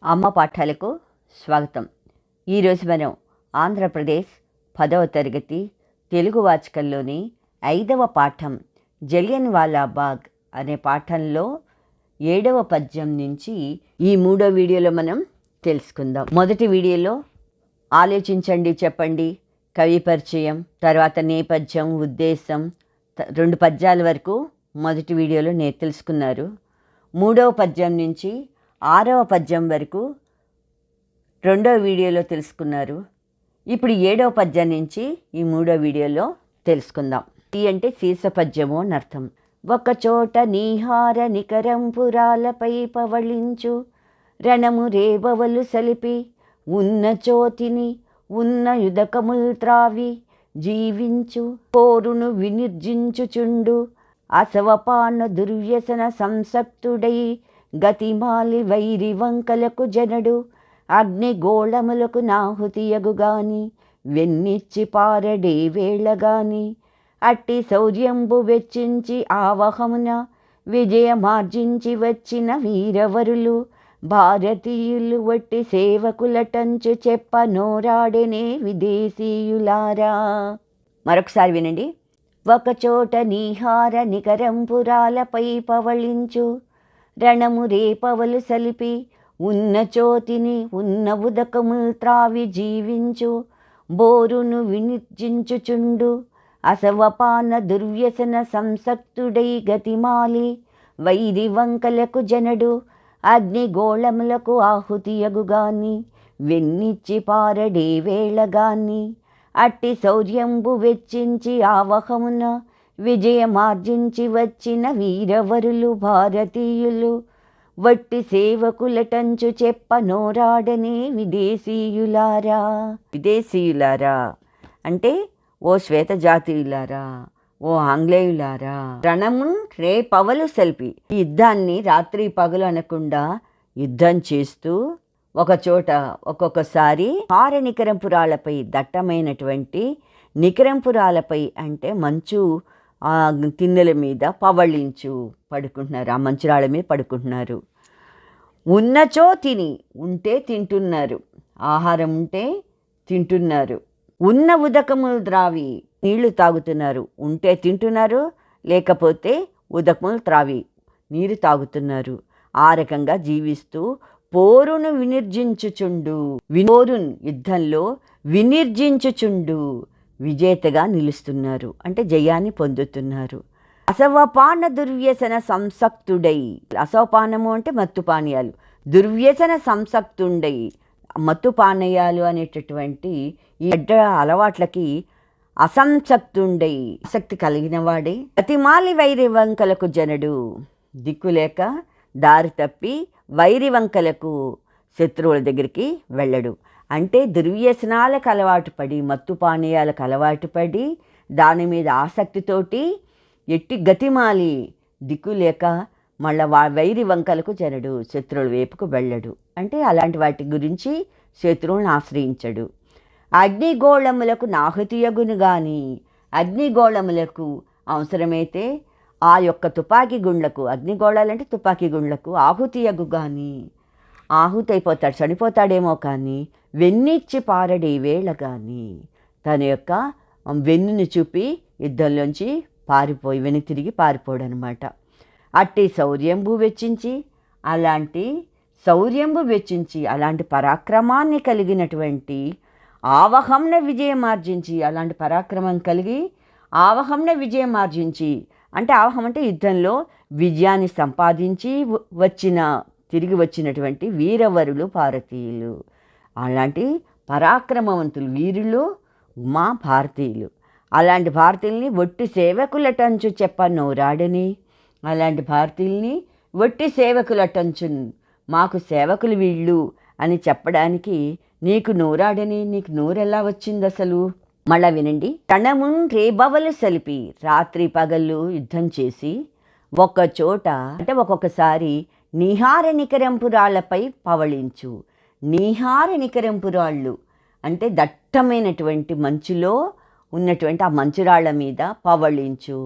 అమ్మ పాఠాలకు స్వాగతం. ఈరోజు మనం ఆంధ్రప్రదేశ్ 10వ తరగతి తెలుగు వాచకంలోని 5వ పాఠం జలియన్వాలా బాగ్ అనే పాఠంలో 7వ పద్యం నుంచి ఈ 3వ వీడియోలో మనం తెలుసుకుందాం. మొదటి వీడియోలో ఆలోచించండి, చెప్పండి, కవి పరిచయం, తర్వాత నేపథ్యం, ఉద్దేశం, 2 పద్యాల వరకు మొదటి వీడియోలో తెలుసుకున్నారు. 3వ పద్యం నుంచి 6వ పద్యం వరకు 2వ వీడియోలో తెలుసుకున్నారు. ఇప్పుడు 7వ పద్యం నుంచి ఈ 3వ వీడియోలో తెలుసుకుందాం. ఈ అంటే శీర్ష పద్యము అని అర్థం. ఒకచోట నీహార నికరంపురాలపై పవళించు రణము రేబవలు సలిపి ఉన్న చోతిని ఉన్న యుదకముల్ త్రావి జీవించు పోరును వినిర్జించుచుండు అసవపాన దుర్వ్యసన సంసక్తుడై గతిమాలి వైరి వంకలకు జనడు అగ్నిగోళములకు నాహుతియగుగాని వెన్నిచ్చి పారడే వేళగాని అట్టి శౌర్యంబు వెచ్చించి ఆవహమున విజయమార్జించి వచ్చిన వీరవరులు భారతీయులు వట్టి సేవకులటంచు చెప్పనోరాడెనే విదేశీయులారా. మరొకసారి వినండి. ఒకచోట నీహార నికరంపురాలపై పవళించు రణము రేపవలు సలిపి ఉన్న చోతిని ఉన్న ఉదకముల్ త్రావి జీవించు బోరును వినిర్జించుచుండు అసవపాన దుర్వ్యసన సంసక్తుడై గతిమాలి వైరి వంకలకు జనడు అగ్నిగోళములకు ఆహుతియగుగాని వెన్నిచ్చి పారడే వేళగాని అట్టి శౌర్యంబు వెచ్చించి ఆవహమున విజయమార్జించి వచ్చిన వీరవరులు భారతీయులు వట్టి సేవకులటంచు చెప్పనోరాడనే విదేశీయులారా. విదేశీయులారా అంటే ఓ శ్వేత జాతీయులారా, ఓ ఆంగ్లేయులారా. రణమున్ రేపవలు సల్పి, ఈ యుద్ధాన్ని రాత్రి పగలు అనకుండా యుద్ధం చేస్తూ ఒకచోట ఒక్కొక్కసారి హార నికరంపురాలపై దట్టమైనటువంటి నికరంపురాలపై అంటే మంచు తిన్నెల మీద పవళించు పడుకుంటున్నారు, ఆ మంచురాళ్ళ మీద పడుకుంటున్నారు. ఉన్నచో తిని ఉంటే తింటున్నారు, ఆహారం ఉంటే తింటున్నారు. ఉన్న ఉదకములు ద్రావి నీళ్లు తాగుతున్నారు, ఉంటే తింటున్నారు, లేకపోతే ఉదకములు త్రావి నీరు తాగుతున్నారు. ఆ రకంగా జీవిస్తూ పోరును వినిర్జించుచుండు, పోరున్ యుద్ధంలో వినిర్జించుచుండు విజేతగా నిలుస్తున్నారు అంటే జయాన్ని పొందుతున్నారు. అసవపాన దుర్వ్యసన సంసక్తుడై, అసవపానము అంటే మత్తు పానీయాలు, దుర్వ్యసన సంసక్తుండై మత్తు పానీయాలు అనేటటువంటి ఈ చెడ్డ అలవాట్లకి అసంసక్తుండై ఆసక్తి కలిగిన వాడే గతిమాలి వైరి వంకలకు జనడు, దిక్కులేక దారి తప్పి వైరి వంకలకు శత్రువుల దగ్గరికి వెళ్ళడు. అంటే దుర్వ్యసనాలకు అలవాటు పడి మత్తు పానీయాలకు అలవాటు పడి దాని మీద ఆసక్తితోటి ఎట్టి గతిమాలి దిక్కు లేక మళ్ళీ వైరి వంకలకు జనడు, శత్రువుల వైపుకు వెళ్ళడు. అంటే అలాంటి వాటి గురించి శత్రువులను ఆశ్రయించడు. అగ్నిగోళములకు నాహుతియగును గాని, అగ్నిగోళములకు అవసరమైతే ఆ యొక్క తుపాకీ గుండ్లకు, అగ్నిగోళాలంటే తుపాకీ గుండ్లకు ఆహుతియగు కానీ ఆహుతి అయిపోతాడు, చనిపోతాడేమో కానీ వెన్నిచ్చి పారడే వేళ కానీ తన యొక్క వెన్నుని చూపి యుద్ధంలోంచి వెనక్కి తిరిగి పారిపోడు అనమాట. అట్టి శౌర్యంబు వెచ్చించి, అలాంటి పరాక్రమాన్ని కలిగినటువంటి ఆవహంన విజయమార్జించి, అలాంటి పరాక్రమం కలిగి ఆవహంన విజయమార్జించి అంటే ఆవహం అంటే యుద్ధంలో విజయాన్ని సంపాదించి తిరిగి వచ్చినటువంటి వీరవరులు భారతీయులు. అలాంటి పరాక్రమవంతులు వీరులు మా భారతీయులు. అలాంటి భారతీయుల్ని ఒట్టి సేవకులటంచు చెప్పనోరాడని, అలాంటి భారతీయుల్ని ఒట్టి సేవకులటంచు, మాకు సేవకులు వీళ్ళు అని చెప్పడానికి నీకు నోరాడని, నీకు నోరెలా వచ్చింది అసలు? మళ్ళా వినండి. రణమున్ రేబవలు సలిపి, రాత్రి పగళ్ళు యుద్ధం చేసి ఒకచోట అంటే ఒక్కొక్కసారి నీహార నికరంపురాలపై పవళించు. నీహార నికరంపురాళ్ళు అంటే దట్టమైనటువంటి మంచులో ఉన్నటువంటి ఆ మంచురాళ్ల మీద పవళించు.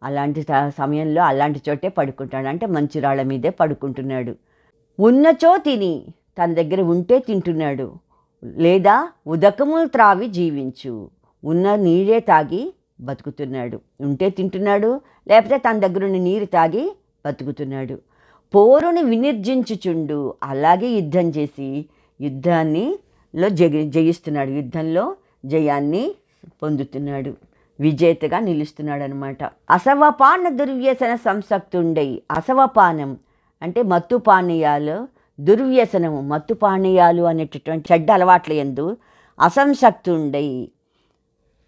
అలాంటి సమయంలో అలాంటి చోటే పడుకుంటాడు, అంటే మంచురాళ్ల మీదే పడుకుంటున్నాడు. ఉన్నచో తిని తన దగ్గర ఉంటే తింటున్నాడు, లేదా ఉదకములు త్రావి జీవించు, ఉన్న నీరే తాగి బతుకుతున్నాడు. ఉంటే తింటున్నాడు, లేకపోతే తన దగ్గరున్న నీరు తాగి బతుకుతున్నాడు. పోరుని వినిర్జించుచుండు, అలాగే యుద్ధం చేసి యుద్ధాన్నిలో జయిస్తున్నాడు, యుద్ధంలో జయాన్ని పొందుతున్నాడు, విజేతగా నిలుస్తున్నాడు అనమాట. అసవపాన దుర్వ్యసన సంసక్తుండై, అసవపానం అంటే మత్తు పానీయాలు, దుర్వ్యసనము మత్తు పానీయాలు అనేటటువంటి చెడ్డ అలవాట్ల యందు అసంసక్తుండై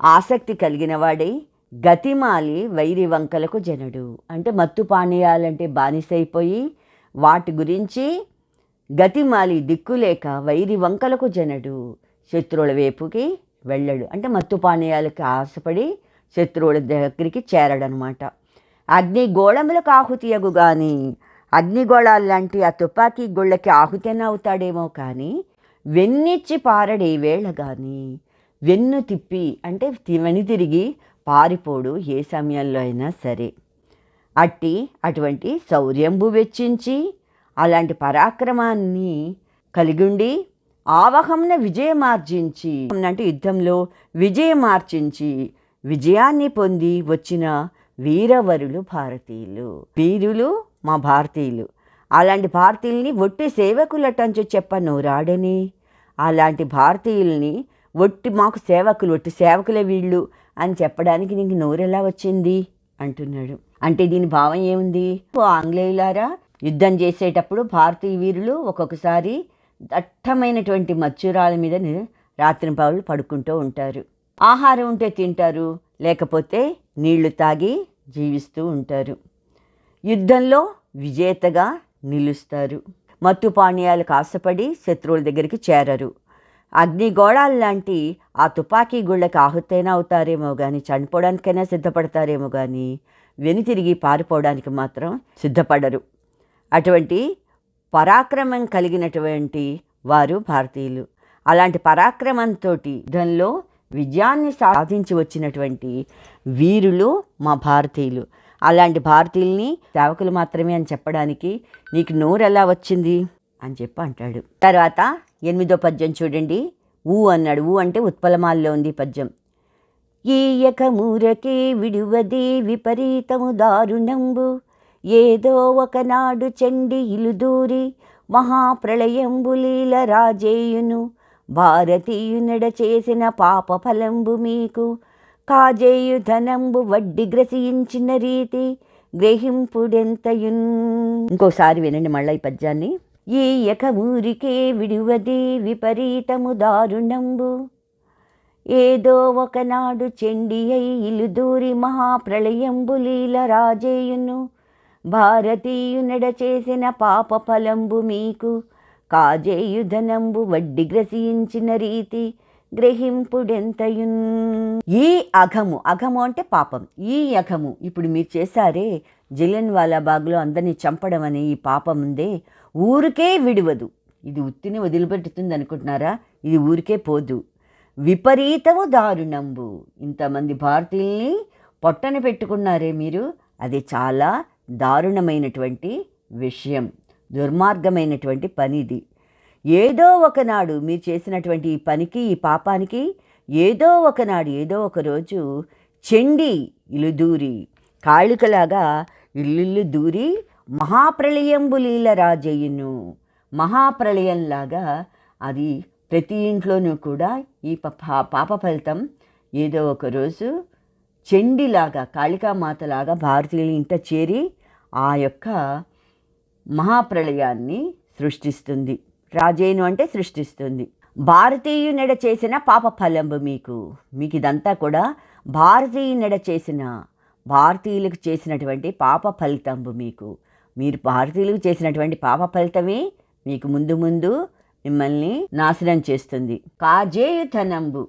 ఆసక్తి కలిగిన వాడై, గతిమాలి వైరి వంకలకు జనడు అంటే మత్తు పానీయాలంటే బానిసైపోయి వాటి గురించి గతిమాలి దిక్కులేక వైరి వంకలకు జనడు, శత్రువుల వైపుకి వెళ్ళడు. అంటే మత్తు పానీయాలకి ఆశపడి శత్రువుల దగ్గరికి చేరడనమాట. అగ్నిగోళములకు ఆహుతి అగు కానీ, అగ్నిగోళాలు లాంటి ఆ తుపాకీ గుళ్ళకి ఆహుతైనా అవుతాడేమో కానీ వెన్నిచ్చి పారడే వేళ కానీ, వెన్ను తిప్పి అంటే వెనుతిరిగి పారిపోడు ఏ సమయంలో అయినా సరే. అటువంటి శౌర్యంబు వెచ్చించి అలాంటి పరాక్రమాన్ని కలిగుండి ఆవహంన విజయమార్జించి అంటే యుద్ధంలో విజయమార్జించి విజయాన్ని పొంది వచ్చిన వీరవరులు భారతీయులు. వీరులు మా భారతీయులు. అలాంటి భారతీయుల్ని ఒట్టి సేవకులటంచు చెప్పనోరాడని, అలాంటి భారతీయుల్ని మాకు సేవకులు, ఒట్టి సేవకులే వీళ్ళు అని చెప్పడానికి నీకు నోరెలా వచ్చింది అంటున్నాడు. అంటే దీని భావం ఏముంది? ఆంగ్లేయులారా, యుద్ధం చేసేటప్పుడు భారతీయ వీరులు ఒక్కొక్కసారి దట్టమైనటువంటి మచ్చురాల మీద రాత్రింపగళ్ళు పడుకుంటూ ఉంటారు. ఆహారం ఉంటే తింటారు, లేకపోతే నీళ్లు తాగి జీవిస్తూ ఉంటారు. యుద్ధంలో విజేతగా నిలుస్తారు. మత్తు పానీయాలకు ఆశపడి శత్రువుల దగ్గరికి చేరరు. అగ్నిగోళాలు లాంటి ఆ తుపాకీ గుళ్ళకి ఆహుతైనా అవుతారేమో కానీ, చనిపోవడానికైనా సిద్ధపడతారేమో కానీ వెనుతిరిగి పారిపోవడానికి మాత్రం సిద్ధపడరు. అటువంటి పరాక్రమం కలిగినటువంటి వారు భారతీయులు. అలాంటి పరాక్రమంతో యుద్ధంలో విజయాన్ని సాధించి వచ్చినటువంటి వీరులు మా భారతీయులు. అలాంటి భారతీయుల్ని సేవకులు మాత్రమే అని చెప్పడానికి నీకు నోరు ఎలా వచ్చింది అని చెప్పి అంటాడు. తర్వాత 8వ పద్యం చూడండి. ఊ అన్నాడు. ఊ అంటే ఉత్పలమాల్లో ఉంది పద్యం. ఈయక మూరకే విడువది విపరీతము దారుణంబు, ఏదో ఒకనాడు చండి ఇలుదూరి మహాప్రళయంబులీల రాజేయును, భారతీయునెడ చేసిన పాప ఫలంబు మీకు, కాజేయు ధనంబు వడ్డీ గ్రసించిన రీతి గ్రహింపుడెంతయున్. ఇంకోసారి వినండి మళ్ళీ ఈ పద్యాన్ని. ఈ యకమూరికే విడువది విపరీతము దారుణంబు, ఏదో ఒకనాడు చెండి అయి ఇలుదూరి మహాప్రళయంబులీల రాజేయును, భారతీయునెడ చేసిన పాప ఫలంబు మీకు, కాజేయు ధనంబు వడ్డీ గ్రసించిన రీతి గ్రహింపుడెంతయున్. ఈ అఘము, అఘము అంటే పాపం. ఈ అఘము ఇప్పుడు మీరు చేశారే జలియన్వాలా బాగ్లో అందరినీ చంపడం అనే ఈ పాపం ఉందే, ఊరికే విడివదు. ఇది ఉత్తిని వదిలిపెట్టుతుంది అనుకుంటున్నారా? ఇది ఊరికే పోదు. విపరీతము దారుణంబు, ఇంతమంది భారతీయుల్ని పొట్టన పెట్టుకున్నారే మీరు, అది చాలా దారుణమైనటువంటి విషయం, దుర్మార్గమైనటువంటి పనిది. ఏదో ఒకనాడు మీరు చేసినటువంటి ఈ పనికి, ఈ పాపానికి ఏదో ఒకనాడు, ఏదో ఒక రోజు చెండి ఇలుదూరి, కాళికలాగా ఇల్లు దూరి మహాప్రళయంబులీల రాజయ్యను, మహాప్రళయంలాగా అది ప్రతి ఇంట్లోనూ కూడా ఈ పాప ఫలితం ఏదో ఒక రోజు చెండిలాగా, కాళికామాతలాగా భారతీయుల ఇంట చేరి ఆ యొక్క మహాప్రళయాన్ని సృష్టిస్తుంది. రాజేను అంటే సృష్టిస్తుంది. భారతీయునెడ చేసిన పాప ఫలంబు మీకు, మీకు ఇదంతా కూడా భారతీయునెడ చేసిన, భారతీయులకు చేసినటువంటి పాప ఫలితంబు మీకు, మీరు భారతీయులకు చేసినటువంటి పాప ఫలితమే మీకు ముందు ముందు మిమ్మల్ని నాశనం చేస్తుంది. కాజేయు ధనంబు,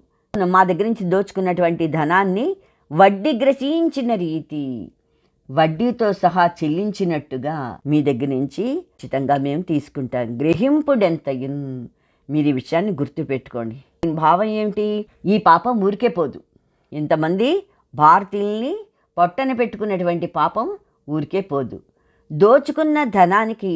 మా దగ్గర నుంచి దోచుకున్నటువంటి ధనాన్ని వడ్డీ గ్రసించిన రీతి, వడ్డీతో సహా చెల్లించినట్టుగా మీ దగ్గర నుంచి ఖచ్చితంగా మేము తీసుకుంటాం. గ్రహింపుడెంతయున్, మీరు ఈ విషయాన్ని గుర్తుపెట్టుకోండి. దీని భావం ఏమిటి? ఈ పాపం ఊరికే పోదు. ఇంతమంది భారతీయుల్ని పొట్టన పెట్టుకున్నటువంటి పాపం ఊరికే పోదు. దోచుకున్న ధనానికి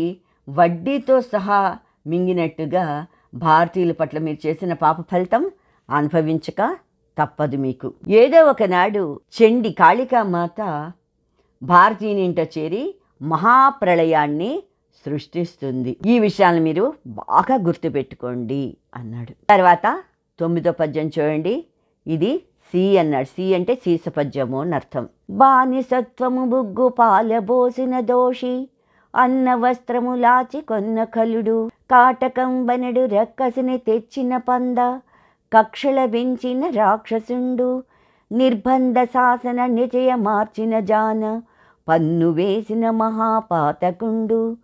వడ్డీతో సహా మింగినట్టుగా భారతీయుల పట్ల మీరు చేసిన పాప ఫలితం అనుభవించక తప్పదు మీకు. ఏదో ఒకనాడు చండి కాళికామాత భారతీయునింట చేరి మహాప్రళయాన్ని సృష్టిస్తుంది. ఈ విషయాన్ని మీరు బాగా గుర్తుపెట్టుకోండి అన్నాడు. తర్వాత 9వ పద్యం చూడండి. ఇది సి అన్నాడు. సి అంటే సీసపద్యము అని అర్థం. బానిసత్వము బుగ్గు పాలబోసిన దోషి, అన్న వస్త్రము లాచి కొన్న కలుడు, కాటకంబనడు రక్కసిని తెచ్చిన పంద, కక్షల పెంచిన రాక్షసుండు, నిర్బంధ శాసన నిజయ మార్చిన జాన, పన్ను వేసిన మహాపాతకుండు,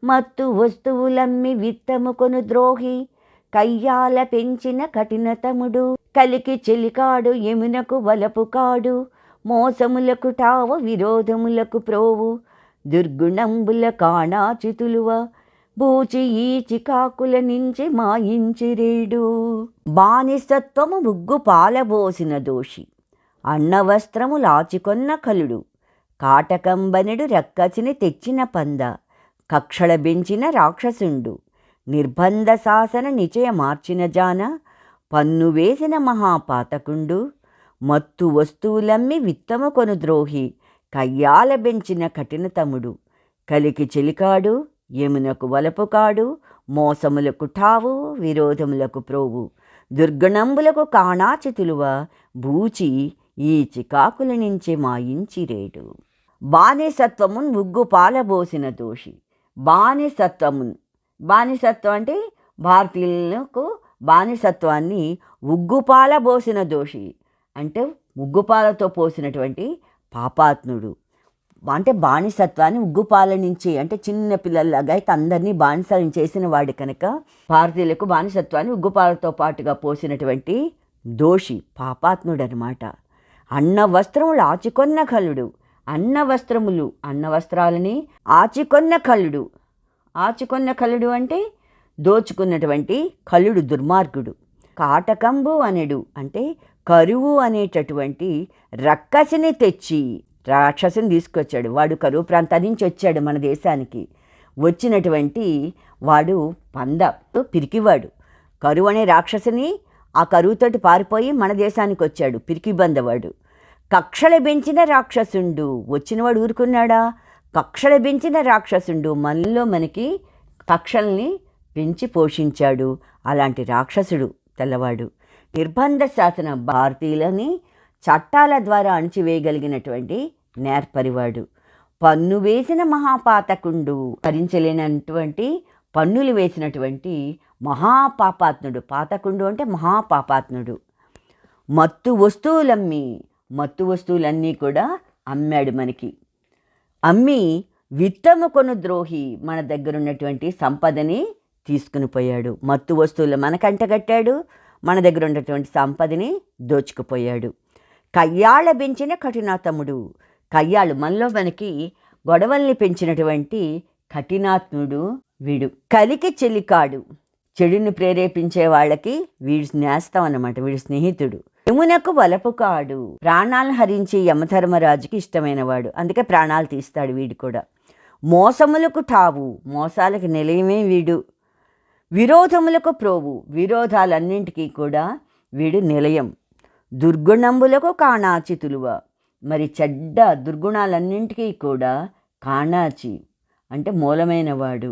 మత్తు వస్తువులమ్మి విత్తము కొను ద్రోహి, కయ్యాల పెంచిన కఠినతముడు, కలికి చెలికాడు యమునకు వలపు కాడు, మోసములకు టావ విరోధములకు ప్రోవు, దుర్గుణంబుల కాణాచితులువ, బూచి ఈ చికాకుల నుంచి మాయించిరేడు. బానిసత్వము ముగ్గు పాలబోసిన దోషి, అన్నవస్త్రము లాచికొన్న కలుడు, కాటకంబనెడు రక్కసిని తెచ్చిన పంద, కక్షల బెంచిన రాక్షసుండు, నిర్బంధ శాసన నిచయ మార్చిన జాన, పన్ను వేసిన మహాపాతకుండు, మత్తు వస్తువులమ్మి విత్తము కొను ద్రోహి, కయ్యాల బెంచిన కఠినతముడు, కలికి చెలికాడు యమునకు వలపు కాడు, మోసములకు ఠావు విరోధములకు ప్రోవు, దుర్గణంబులకు కాణాచితులువ, బూచి ఈ చికాకుల నుంచి మాయించిరేడు. బానిసత్వమున్ ముగ్గు పాలబోసిన దోషి. బానిసత్వం అంటే భారతీయులకు బానిసత్వాన్ని ఉగ్గుపాలబోసిన దోషి అంటే ఉగ్గుపాలతో పోసినటువంటి పాపాత్ముడు. అంటే బానిసత్వాన్ని ఉగ్గుపాల నుంచి అంటే చిన్న పిల్లల్లాగా అయితే అందరినీ బానిసలను చేసిన వాడు కనుక భారతీయులకు బానిసత్వాన్ని ఉగ్గుపాలతో పాటుగా పోసినటువంటి దోషి పాపాత్ముడు అనమాట. అన్న వస్త్రములు ఆచికొన్న కలుడు. అన్న వస్త్రాలని ఆచికొన్న కలుడు అంటే దోచుకున్నటువంటి కలుడు దుర్మార్గుడు. కాటకంబు అనెడు అంటే కరువు అనేటటువంటి రక్కసిని తెచ్చి రాక్షసుని తీసుకొచ్చాడు. వాడు కరువు ప్రాంతం నుంచి వచ్చాడు మన దేశానికి. వచ్చినటువంటి వాడు పంద పిరికివాడు. కరువు అనే రాక్షసుని ఆ కరువుతోటి పారిపోయి మన దేశానికి వచ్చాడు పిరికి బందవాడు. కక్షల పెంచిన రాక్షసుండు. వచ్చినవాడు ఊరుకున్నాడా? కక్షల పెంచిన రాక్షసుండు. మనలో మనకి కక్షల్ని పెంచి పోషించాడు. అలాంటి రాక్షసుడు తెల్లవాడు. నిర్బంధ శాసన భారతీయులని చట్టాల ద్వారా అణిచివేయగలిగినటువంటి నేర్పరివాడు. పన్ను వేసిన మహాపాతకుండు. భరించలేనటువంటి పన్నులు వేసినటువంటి మహాపాపాత్ముడు. పాతకుండు అంటే మహాపాపాత్ముడు. మత్తు వస్తువులన్నీ కూడా అమ్మాడు మనకి. అమ్మి విత్తము కొను ద్రోహి మన దగ్గర ఉన్నటువంటి సంపదని తీసుకుని పోయాడు. మత్తు వస్తువులు మనకంటగట్టాడు. మన దగ్గర ఉన్నటువంటి సంపదని దోచుకుపోయాడు. కయ్యాళ్ళ పెంచిన కఠినాత్ముడు. కయ్యాళ్ళు మనలో మనకి గొడవల్ని పెంచినటువంటి కఠినాత్ముడు వీడు. కలికి చెలికాడు. చెడుని ప్రేరేపించే వాళ్ళకి వీడు నేస్తం అన్నమాట. వీడు స్నేహితుడు. యమునకు వలపు కాడు. ప్రాణాలను హరించి యమధర్మరాజుకి ఇష్టమైన వాడు. అందుకే ప్రాణాలు తీస్తాడు వీడు కూడా. మోసములకు టావు. మోసాలకు నిలయమే వీడు. విరోధములకు ప్రోవు. విరోధాలన్నింటికీ కూడా వీడు నిలయం. దుర్గుణంబులకు కాణాచితులువ. మరి చెడ్డ దుర్గుణాలన్నింటికీ కూడా కాణాచి అంటే మూలమైన వాడు.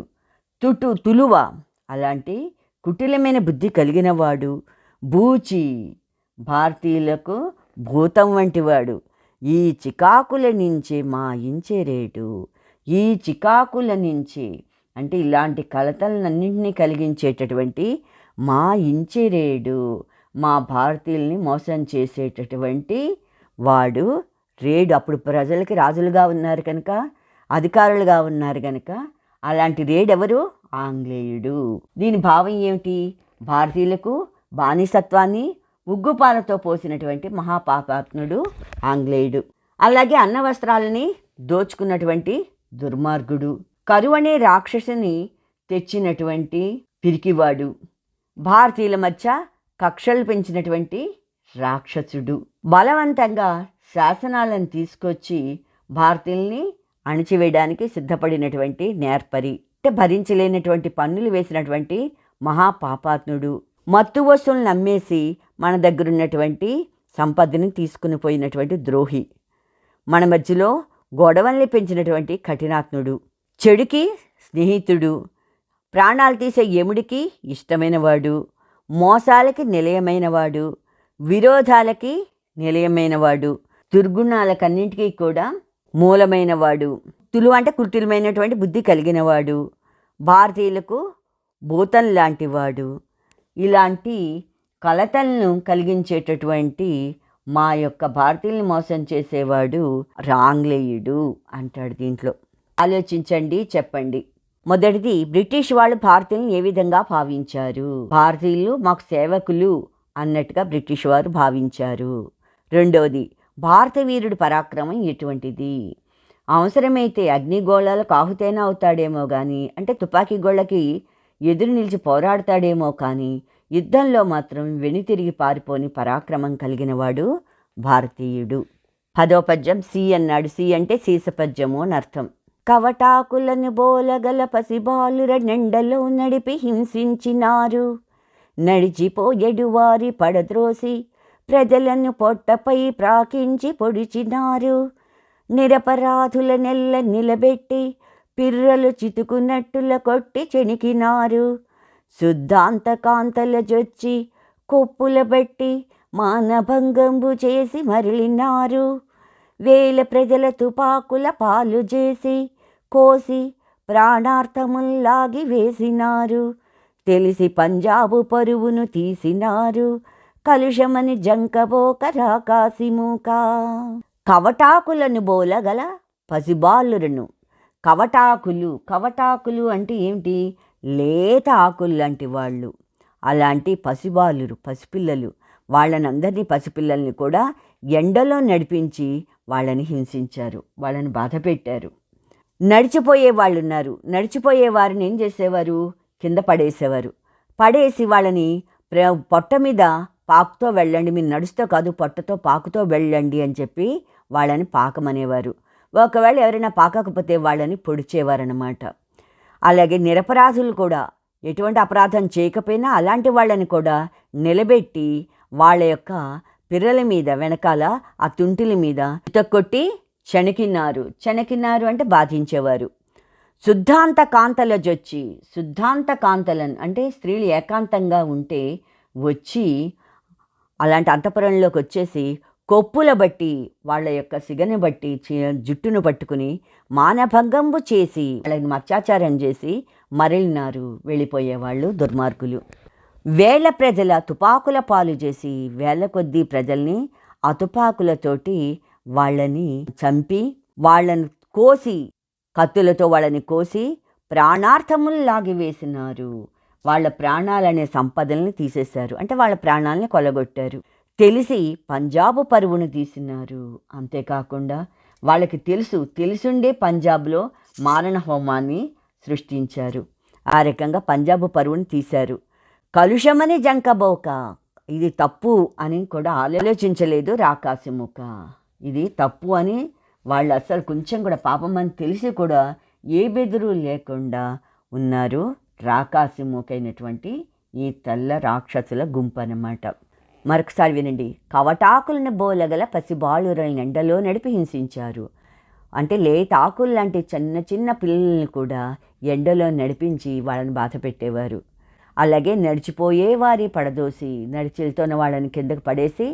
తులువ అలాంటి కుటిలమైన బుద్ధి కలిగిన వాడు. బూచి భారతీయులకు భూతం వంటివాడు. ఈ చికాకుల నుంచి మాయించేరేడు. ఈ చికాకుల నుంచి అంటే ఇలాంటి కలతలన్నింటినీ కలిగించేటటువంటి మా ఇంచిరేడు. మా భారతీయుల్ని మోసం చేసేటటువంటి వాడు రేడు. అప్పుడు ప్రజలకి రాజులుగా ఉన్నారు కనుక, అధికారులుగా ఉన్నారు కనుక అలాంటి రేడెవరు? ఆంగ్లేయుడు. దీని భావం ఏమిటి? భారతీయులకు బానిసత్వాన్ని ఉగ్గుపాలతో పోసినటువంటి మహాపాపాత్ముడు ఆంగ్లేయుడు. అలాగే అన్న వస్త్రాలని దోచుకున్నటువంటి దుర్మార్గుడు. కరువు అనే రాక్షసుని తెచ్చినటువంటి పిరికివాడు. భారతీయుల మధ్య కక్షలు పెంచినటువంటి రాక్షసుడు. బలవంతంగా శాసనాలను తీసుకొచ్చి భారతీయుల్ని అణిచివేయడానికి సిద్ధపడినటువంటి నేర్పరి. భరించలేనటువంటి పన్నులు వేసినటువంటి మహాపాపాత్ముడు. మత్తు వస్తువులను అమ్మేసి మన దగ్గర ఉన్నటువంటి సంపదని తీసుకుని పోయినటువంటి ద్రోహి. మన మధ్యలో గొడవల్ని పెంచినటువంటి కఠినాత్ముడు. చెడుకి స్నేహితుడు. ప్రాణాలు తీసే యముడికి ఇష్టమైనవాడు. మోసాలకి నిలయమైనవాడు. విరోధాలకి నిలయమైనవాడు. దుర్గుణాలకన్నింటికీ కూడా మూలమైనవాడు. అంటే కృత్రిమైనటువంటి బుద్ధి కలిగినవాడు. భారతీయులకు భూతం లాంటివాడు. ఇలాంటి కలతలను కలిగించేటటువంటి మా యొక్క భారతీయుల్ని మోసం చేసేవాడు ఆంగ్లేయుడు అంటాడు దీంట్లో. ఆలోచించండి, చెప్పండి. మొదటిది, బ్రిటిష్ వాళ్ళు భారతీయులను ఏ విధంగా భావించారు? భారతీయులు మాకు సేవకులు అన్నట్టుగా బ్రిటిష్ వారు భావించారు. రెండవది, భారత వీరుడి పరాక్రమం ఎటువంటిది? అవసరమైతే అగ్నిగోళాలకు ఆహుతైనా అవుతాడేమో కానీ, అంటే తుపాకీ గోళ్ళకి ఎదురు నిలిచి పోరాడతాడేమో కానీ యుద్ధంలో మాత్రం వెనుతిరిగి పారిపోని పరాక్రమం కలిగినవాడు భారతీయుడు. 10వ పద్యం సి అన్నాడు. సి అంటే సీసపద్యము అని అర్థం. కవటాకులను బోలగల పసిబాలుర నెండలో నడిపి హింసించినారు. నడిచిపోయెడు వారి పడద్రోసి ప్రజలను పొట్టపై ప్రాకించి పొడిచినారు. నిరపరాధుల నెల్ల నిలబెట్టి పిర్రలు చితుకున్నట్టుల కొట్టి చెణికినారు. శుద్ధాంత కాంతల జొచ్చి కొప్పుల బట్టి మానభంగంబు చేసి మరలినారు. వేల ప్రజల తుపాకుల పాలు చేసి కోసి ప్రాణార్థముల్లాగి వేసినారు. తెలిసి పంజాబు పరువును తీసినారు. కలుషమని జంకబోక రాకాసిమూక. కవటాకులను బోలగల పసిబాలురను. కవటాకులు అంటే ఏమిటి? లేత ఆకులు లాంటి వాళ్ళు. అలాంటి పసిబాలురు, పసిపిల్లలు, వాళ్ళని అందరినీ పసిపిల్లల్ని కూడా ఎండలో నడిపించి వాళ్ళని హింసించారు, వాళ్ళని బాధ పెట్టారు. నడిచిపోయే వాళ్ళు ఉన్నారు. నడిచిపోయే వారిని ఏం చేసేవారు? కింద పడేసేవారు. పడేసి వాళ్ళని పొట్ట మీద పాకుతో వెళ్ళండి, మీరు నడుస్తూ కాదు పొట్టతో పాకుతో వెళ్ళండి అని చెప్పి వాళ్ళని పాకమనేవారు. ఒకవేళ ఎవరైనా పాకకపోతే వాళ్ళని పొడిచేవారన్నమాట. అలాగే నిరపరాధులు కూడా ఎటువంటి అపరాధం చేయకపోయినా అలాంటి వాళ్ళని కూడా నిలబెట్టి వాళ్ళ యొక్క పిర్రల మీద వెనకాల ఆ తుంటిల మీద కొట్టి చెనకినారు అంటే బాధించేవారు. శుద్ధాంత కాంతల జొచ్చి, శుద్ధాంత కాంతలను అంటే స్త్రీలు ఏకాంతంగా ఉంటే వచ్చి అలాంటి అంతఃపురంలోకి వచ్చేసి కొప్పుల బట్టి వాళ్ళ యొక్క సిగను బట్టి జుట్టును పట్టుకుని మానభంగంబు చేసి వాళ్ళని అత్యాచారం చేసి మరలినారు. వెళ్ళిపోయేవాళ్ళు దుర్మార్గులు. వేల ప్రజల తుపాకుల పాలు చేసి వేల కొద్దీ ప్రజల్ని ఆ తుపాకులతోటి వాళ్ళని చంపి వాళ్ళని కోసి కత్తులతో వాళ్ళని కోసి ప్రాణార్థములు లాగివేసినారు. వాళ్ళ ప్రాణాలనే సంపదల్ని తీసేశారు, అంటే వాళ్ళ ప్రాణాలని కొలగొట్టారు. తెలిసి పంజాబు పరువును తీసినారు. అంతేకాకుండా వాళ్ళకి తెలుసుండే పంజాబ్లో మారణ హోమాన్ని సృష్టించారు. ఆ రకంగా పంజాబు పరువును తీశారు. కలుషమని జంకబోక, ఇది తప్పు అని కూడా ఆలోచించలేదు రాకాసిముఖ. ఇది తప్పు అని వాళ్ళు అసలు కొంచెం కూడా పాపం అని తెలిసి కూడా ఏ బెదురు లేకుండా ఉన్నారు. రాకాసిముఖైనటువంటి ఈ తెల్ల రాక్షసుల గుంపు అన్నమాట. మరొకసారి వినండి. కవటాకులను బోలగల పసిబాలురల్ని ఎండలో నడిపి హింసించారు. అంటే లేత ఆకులు లాంటి చిన్న చిన్న పిల్లల్ని కూడా ఎండలో నడిపించి వాళ్ళని బాధ పెట్టేవారు. అలాగే నడిచిపోయే వారి పడదోసి నడిచెళ్తున్న వాళ్ళని కిందకు పడేసి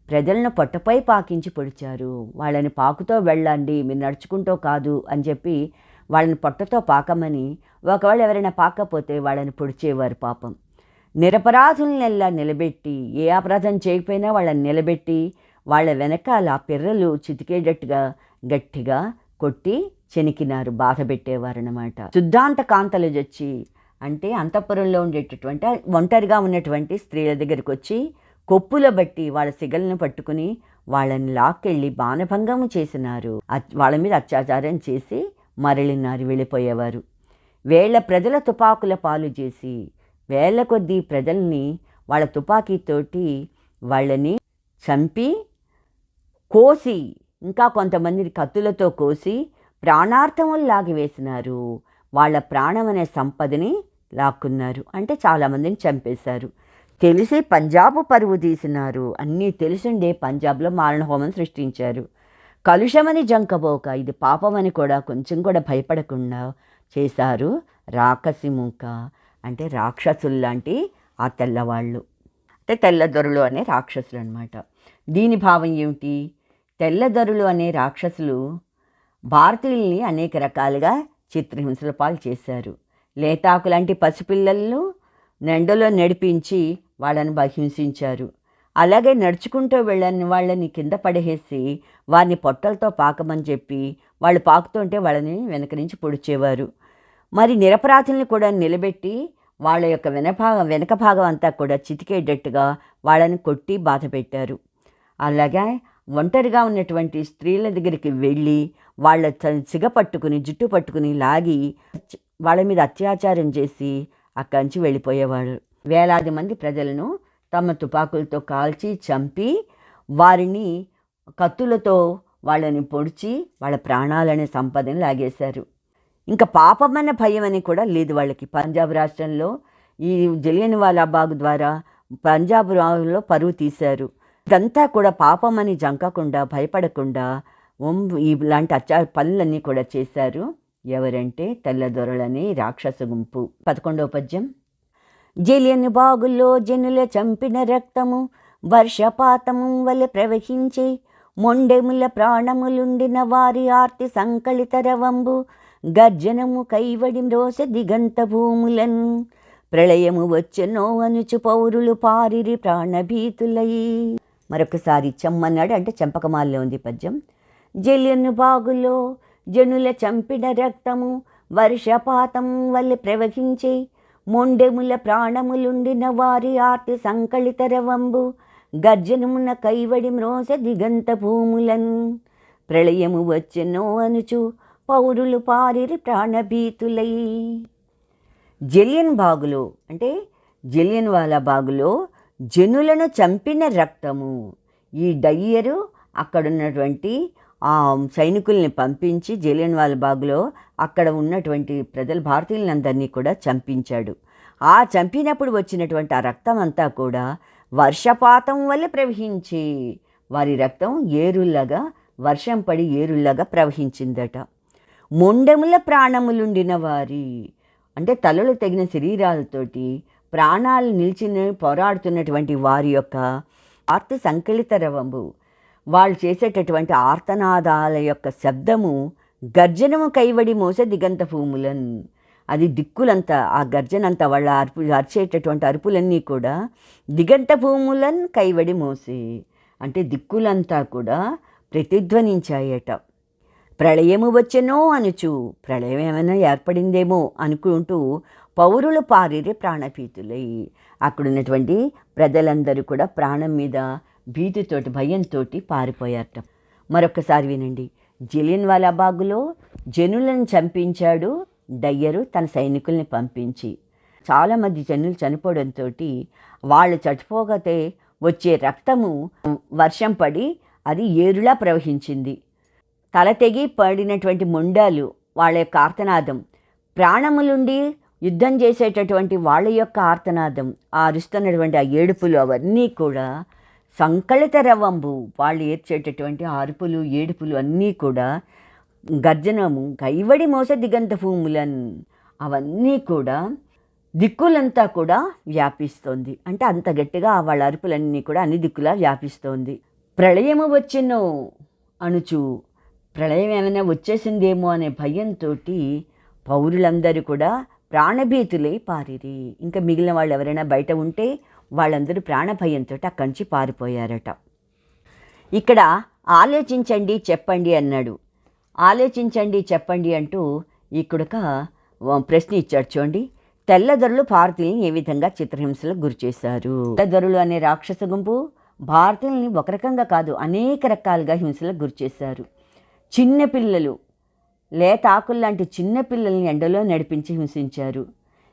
ప్రజలను పొట్టపై పాకించి పొడిచారు. వాళ్ళని పాకుతో వెళ్ళండి, మీరు నడుచుకుంటూ కాదు అని చెప్పి వాళ్ళని పొట్టతో పాకమని, ఒకవేళ ఎవరైనా పాకపోతే వాళ్ళని పొడిచేవారు పాపం. నిరపరాధులనెల్లా నిలబెట్టి, ఏ అపరాధం చేయకపోయినా వాళ్ళని నిలబెట్టి వాళ్ళ వెనకాల పిర్రలు చితికేటట్టుగా గట్టిగా కొట్టి చెనికినారు, బాధ పెట్టేవారన్నమాట. శుద్ధాంత కాంతలు జొచ్చి అంటే అంతఃపురంలో ఉండేటటువంటి ఒంటరిగా ఉన్నటువంటి స్త్రీల దగ్గరికి వచ్చి కొప్పుల బట్టి వాళ్ళ సిగలను పట్టుకుని వాళ్ళని లాక్కెళ్ళి బాణభంగము చేసినారు. వాళ్ళ మీద అత్యాచారం చేసి మరలినారు, వెళ్ళిపోయేవారు. వేల ప్రజల తుపాకుల పాలు చేసి వేల కొద్దీ ప్రజల్ని వాళ్ళ తుపాకీతోటి వాళ్ళని చంపి కోసి, ఇంకా కొంతమందిని కత్తులతో కోసి ప్రాణార్థములు లాగివేసినారు. వాళ్ళ ప్రాణం అనే సంపదని లాక్కున్నారు. అంటే చాలామందిని చంపేశారు. తెలిసి పంజాబు పరువు తీసినారు. అన్నీ తెలిసిండే పంజాబ్లో మారణహోమం సృష్టించారు. కలుషమని జంకబోక, ఇది పాపమని కూడా కొంచెం కూడా భయపడకుండా చేశారు. రాకసిముక అంటే రాక్షసుల్లాంటి ఆ తెల్లవాళ్ళు, అంటే తెల్లదొరలు అనే రాక్షసులు అన్నమాట. దీని భావం ఏమిటి? తెల్లదొరలు అనే రాక్షసులు భారతీయుల్ని అనేక రకాలుగా చిత్రహింసల పాలు చేశారు. లేతాకు లాంటి పసిపిల్లలను ఎండలో నడిపించి వాళ్ళని హింసించారు. అలాగే నడుచుకుంటూ వెళ్ళని వాళ్ళని కింద పడేసి వారిని పొట్టలతో పాకమని చెప్పి వాళ్ళు పాకుతుంటే వాళ్ళని వెనక నుంచి పొడిచేవారు. మరి నిరపరాధుల్ని కూడా నిలబెట్టి వాళ్ళ యొక్క వెనక భాగం అంతా కూడా చితికేటట్టుగా వాళ్ళని కొట్టి బాధ పెట్టారు. అలాగే ఒంటరిగా ఉన్నటువంటి స్త్రీల దగ్గరికి వెళ్ళి వాళ్ళ సిగ పట్టుకుని జుట్టు పట్టుకుని లాగి వాళ్ళ మీద అత్యాచారం చేసి అక్కడి నుంచి వెళ్ళిపోయేవాడు. వేలాది మంది ప్రజలను తమ తుపాకులతో కాల్చి చంపి వారిని కత్తులతో వాళ్ళని పొడిచి వాళ్ళ ప్రాణాలనే సంపదని లాగేశారు. ఇంకా పాపమన్న భయం అని కూడా లేదు వాళ్ళకి. పంజాబ్ రాష్ట్రంలో ఈ జలియన్వాలా బాగ్ ద్వారా పంజాబ్లో పరువు తీశారు. ఇదంతా కూడా పాపమని జంకకుండా భయపడకుండా ఇలాంటి పనులన్నీ కూడా చేశారు. ఎవరంటే తెల్లదొరలని రాక్షస గుంపు. 11వ పద్యం. జలియన్ బాగుల్లో జనుల చంపిన రక్తము వర్షపాతము వలె ప్రవహించే మొండెముల ప్రాణములుండిన వారి ఆర్తి సంకళిత రవంబు గర్జనము కైవడి రోస దిగంత భూములను ప్రళయము వచ్చెనో అనుచు పౌరులు పారిరి ప్రాణభీతులై. మరొకసారి చెమ్మన్నాడు అంటే చెంపకమాల్లో ఉంది పద్యం. జలియన్ బాగులో జనుల చంపిన రక్తము వర్షపాతం వలె ప్రవహించే మొండెముల ప్రాణములుండిన వారి ఆర్తి సంకళిత రవంబు గర్జనమున కైవడి మ్రోస దిగంత భూములను ప్రళయము వచ్చెనో అనుచు పౌరులు పారిరి ప్రాణభీతులై. జలియన్ బాగులో అంటే జలియన్వాలా బాగులో జనులను చంపిన రక్తము. ఈ డయ్యరు అక్కడున్నటువంటి ఆ సైనికుల్ని పంపించి జలియన్వాలా బాగులో అక్కడ ఉన్నటువంటి ప్రజలు భారతీయులందరినీ కూడా చంపించాడు. ఆ చంపినప్పుడు వచ్చినటువంటి ఆ రక్తం అంతా కూడా వర్షపాతం వల్ల ప్రవహించి వారి రక్తం ఏరుల్లాగా వర్షం పడి ఏరుల్లాగా ప్రవహించిందట. మొండెముల ప్రాణములుండిన వారి అంటే తలలు తెగిన శరీరాలతోటి ప్రాణాలు నిలిచిన పోరాడుతున్నటువంటి వారి యొక్క ఆర్తి సంకలిత రవంబు, వాళ్ళు చేసేటటువంటి ఆర్తనాదాల యొక్క శబ్దము గర్జనము కైవడి మోస దిగంత భూములన్. అది దిక్కులంతా ఆ గర్జనంతా వాళ్ళ అరిచేటటువంటి అరుపులన్నీ కూడా దిగంత భూములన్ కైవడి మోసే అంటే దిక్కులంతా కూడా ప్రతిధ్వనించాయట. ప్రళయము వచ్చెనో అనుచు, ప్రళయం ఏమైనా ఏర్పడిందేమో అనుకుంటూ పౌరులు పారిరి ప్రాణభీతులై, అక్కడున్నటువంటి ప్రజలందరూ కూడా ప్రాణం మీద భీతితోటి భయంతో పారిపోయారట. మరొకసారి వినండి. జలియన్వాలా బాగులో జనులను చంపించాడు డయ్యరు తన సైనికుల్ని పంపించి. చాలామంది జనులు చనిపోవడంతో వాళ్ళు చచ్చిపోగతే వచ్చే రక్తము వర్షం పడి అది ఏరులా ప్రవహించింది. తల తెగి పడినటువంటి మొండాలు వాళ్ళ యొక్క ఆర్తనాదం, ప్రాణములుండి యుద్ధం చేసేటటువంటి వాళ్ళ యొక్క ఆర్తనాదం, ఆ అరుస్తున్నటువంటి ఆ ఏడుపులు అవన్నీ కూడా సంకళిత రవంబు, వాళ్ళు ఏడ్చేటటువంటి అరుపులు ఏడుపులు అన్నీ కూడా గర్జనము కైవడి మోస దిగంత భూములన్, అవన్నీ కూడా దిక్కులంతా కూడా వ్యాపిస్తోంది. అంటే అంత గట్టిగా వాళ్ళ అరుపులన్నీ కూడా అన్ని దిక్కులా వ్యాపిస్తోంది. ప్రళయము వచ్చెనో అనుచు, ప్రళయం ఏమైనా వచ్చేసిందేమో అనే భయంతో పౌరులందరూ కూడా ప్రాణభీతులై పారిరి. ఇంకా మిగిలిన వాళ్ళు ఎవరైనా బయట ఉంటే వాళ్ళందరూ ప్రాణభయంతో అక్కడి నుంచి పారిపోయారట. ఇక్కడ ఆలోచించండి చెప్పండి అన్నాడు. ఆలోచించండి చెప్పండి అంటూ ఇక్కడొక ప్రశ్న ఇచ్చాడు చూడండి. తెల్లదొరలు భారతీయుల్ని ఏ విధంగా చిత్రహింసలకు గురి చేశారు? తెల్లదొరలు అనే రాక్షస గుంపు భారతీయుల్ని ఒక రకంగా కాదు అనేక రకాలుగా హింసలకు గురి చేశారు. చిన్నపిల్లలు, లేత ఆకుల్లాంటి చిన్నపిల్లల్ని ఎండలో నడిపించి హింసించారు.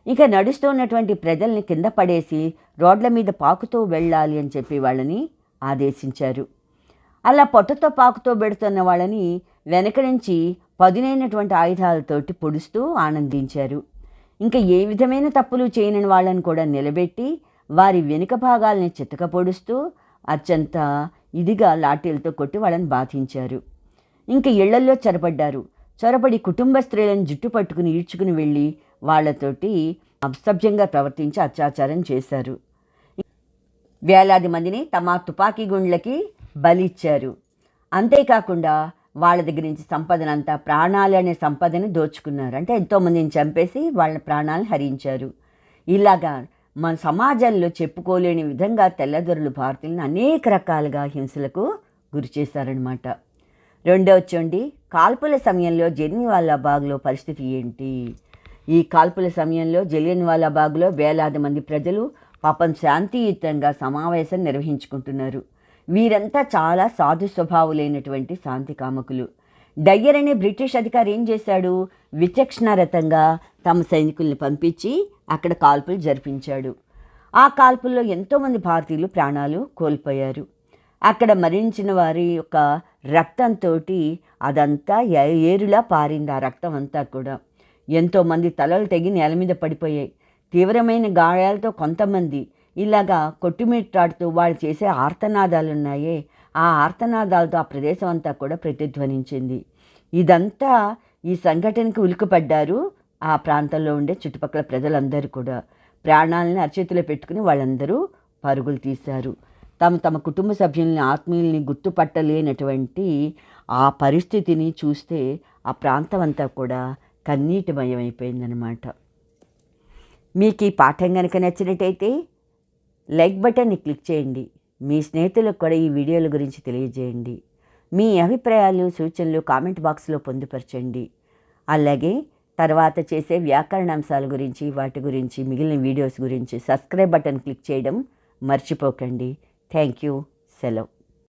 ఇంకా నడుస్తున్నటువంటి ప్రజల్ని కింద పడేసి రోడ్ల మీద పాకుతూ వెళ్ళాలి అని చెప్పి వాళ్ళని ఆదేశించారు. అలా పొట్టతో పాకుతో పెడుతున్న వాళ్ళని వెనక నుంచి పదునైనటువంటి ఆయుధాలతోటి పొడుస్తూ ఆనందించారు. ఇంకా ఏ విధమైన తప్పులు చేయని వాళ్ళని కూడా నిలబెట్టి వారి వెనుక భాగాల్ని చితక పొడుస్తూ అత్యంత ఇదిగా లాఠీలతో కొట్టి వాళ్ళని బాధించారు. ఇంకా ఇళ్లల్లో చొరబడి కుటుంబ స్త్రీలను జుట్టు పట్టుకుని ఈడ్చుకుని వెళ్ళి వాళ్లతోటి అసభ్యంగా ప్రవర్తించి అత్యాచారం చేశారు. వేలాది మందిని తమ తుపాకీ గుండ్లకి బలిచ్చారు. అంతేకాకుండా వాళ్ళ దగ్గర నుంచి సంపదనంతా, ప్రాణాలు అనే సంపదని దోచుకున్నారు. అంటే ఎంతోమందిని చంపేసి వాళ్ళ ప్రాణాలను హరించారు. ఇలాగా మన సమాజంలో చెప్పుకోలేని విధంగా తెల్లదొరలు భారతీయులను అనేక రకాలుగా హింసలకు గురి చేశారనమాట. రెండవది కాల్పుల సమయంలో జలియన్వాలా బాగ్లో పరిస్థితి ఏంటి? ఈ కాల్పుల సమయంలో జలియన్వాలా బాగ్లో వేలాది మంది ప్రజలు పాపం శాంతియుతంగా సమావేశం నిర్వహించుకుంటున్నారు. వీరంతా చాలా సాధు స్వభావులైనటువంటి శాంతి కామకులు. డయ్యర్ అనే బ్రిటిష్ అధికారి ఏం చేశాడు? విచక్షణారతంగా తమ సైనికుల్ని పంపించి అక్కడ కాల్పులు జరిపించాడు. ఆ కాల్పుల్లో ఎంతోమంది భారతీయులు ప్రాణాలు కోల్పోయారు. అక్కడ మరణించిన వారి యొక్క రక్తంతో అదంతా ఏరులా పారింది. ఆ రక్తం అంతా కూడా ఎంతోమంది తలలు తెగి నేల మీద పడిపోయాయి. తీవ్రమైన గాయాలతో కొంతమంది ఇలాగా కొట్టుమిట్టాడుతూ వాళ్ళు చేసే ఆర్తనాదాలు ఉన్నాయే, ఆ ఆర్తనాదాలతో ఆ ప్రదేశం అంతా కూడా ప్రతిధ్వనించింది. ఇదంతా ఈ సంఘటనకి ఉలిక్కిపడ్డారు ఆ ప్రాంతంలో ఉండే చుట్టుపక్కల ప్రజలందరూ కూడా. ప్రాణాలను అరచేతిలో పెట్టుకుని వాళ్ళందరూ పరుగులు తీశారు. తమ కుటుంబ సభ్యుల్ని, ఆత్మీయుల్ని గుర్తుపట్టలేనటువంటి ఆ పరిస్థితిని చూస్తే ఆ ప్రాంతం అంతా కూడా కన్నీటిమయమైపోయిందనమాట. మీకు ఈ పాఠం కనుక నచ్చినట్టయితే లైక్ బటన్ని క్లిక్ చేయండి. మీ స్నేహితులకు కూడా ఈ వీడియోల గురించి తెలియజేయండి. మీ అభిప్రాయాలు, సూచనలు కామెంట్ బాక్స్లో పొందుపరచండి. అలాగే తర్వాత చేసే వ్యాకరణ అంశాల గురించి, వాటి గురించి, మిగిలిన వీడియోస్ గురించి సబ్స్క్రైబ్ బటన్ క్లిక్ చేయడం మర్చిపోకండి. Thank you. సెలవు.